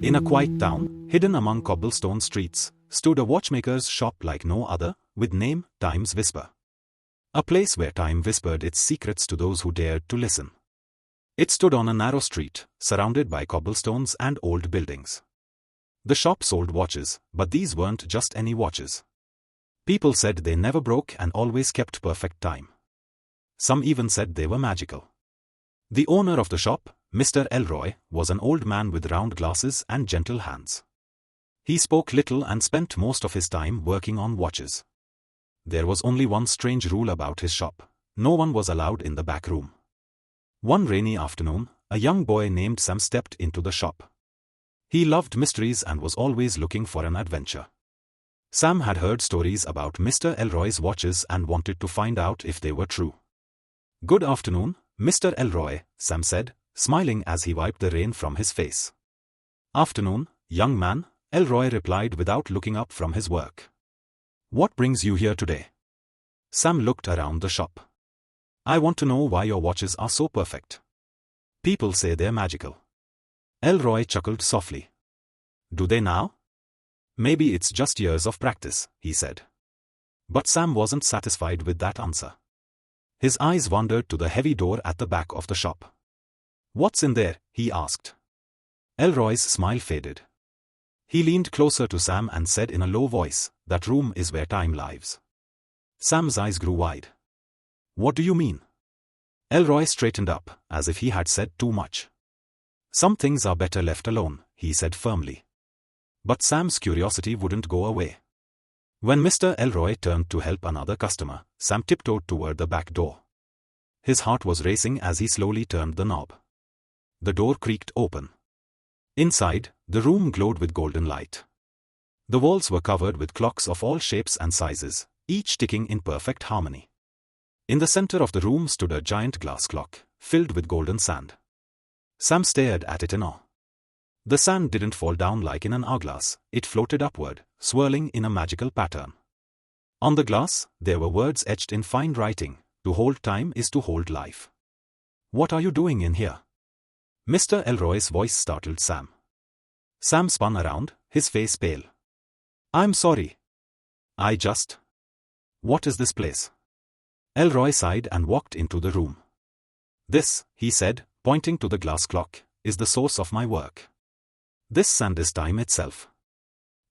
In a quiet town, hidden among cobblestone streets, stood a watchmaker's shop like no other, with name Time's Whisper. A place where time whispered its secrets to those who dared to listen. It stood on a narrow street, surrounded by cobblestones and old buildings. The shop sold watches, but these weren't just any watches. People said they never broke and always kept perfect time. Some even said they were magical. The owner of the shop, Mr. Elroy, was an old man with round glasses and gentle hands. He spoke little and spent most of his time working on watches. There was only one strange rule about his shop: no one was allowed in the back room. One rainy afternoon, a young boy named Sam stepped into the shop. He loved mysteries and was always looking for an adventure. Sam had heard stories about Mr. Elroy's watches and wanted to find out if they were true. "Good afternoon, Mr. Elroy," Sam said, smiling as he wiped the rain from his face. "Afternoon, young man," Elroy replied without looking up from his work. "What brings you here today?" Sam looked around the shop. "I want to know why your watches are so perfect. People say they're magical." Elroy chuckled softly. "Do they now?" "Maybe it's just years of practice," he said. But Sam wasn't satisfied with that answer. His eyes wandered to the heavy door at the back of the shop. "What's in there?" he asked. Elroy's smile faded. He leaned closer to Sam and said in a low voice, "That room is where time lives." Sam's eyes grew wide. "What do you mean?" Elroy straightened up, as if he had said too much. "Some things are better left alone," he said firmly. But Sam's curiosity wouldn't go away. When Mr. Elroy turned to help another customer, Sam tiptoed toward the back door. His heart was racing as he slowly turned the knob. The door creaked open. Inside, the room glowed with golden light. The walls were covered with clocks of all shapes and sizes, each ticking in perfect harmony. In the center of the room stood a giant glass clock, filled with golden sand. Sam stared at it in awe. The sand didn't fall down like in an hourglass, it floated upward, swirling in a magical pattern. On the glass, there were words etched in fine writing: "To hold time is to hold life." "What are you doing in here?" Mr. Elroy's voice startled Sam. Sam spun around, his face pale. "I'm sorry. I just... What is this place?" Elroy sighed and walked into the room. "This," he said, pointing to the glass clock, "is the source of my work. This sand is time itself.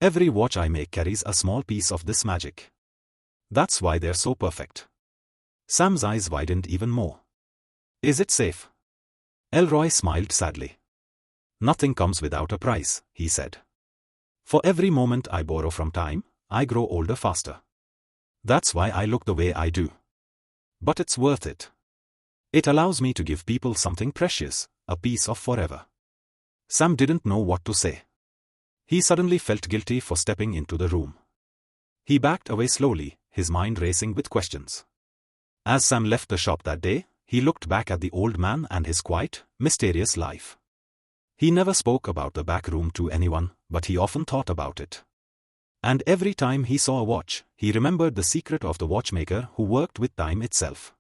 Every watch I make carries a small piece of this magic. That's why they're so perfect." Sam's eyes widened even more. "Is it safe?" Elroy smiled sadly. "Nothing comes without a price," he said. "For every moment I borrow from time, I grow older faster. That's why I look the way I do. But it's worth it. It allows me to give people something precious, a piece of forever." Sam didn't know what to say. He suddenly felt guilty for stepping into the room. He backed away slowly, his mind racing with questions. As Sam left the shop that day, he looked back at the old man and his quiet, mysterious life. He never spoke about the back room to anyone, but he often thought about it. And every time he saw a watch, he remembered the secret of the watchmaker who worked with time itself.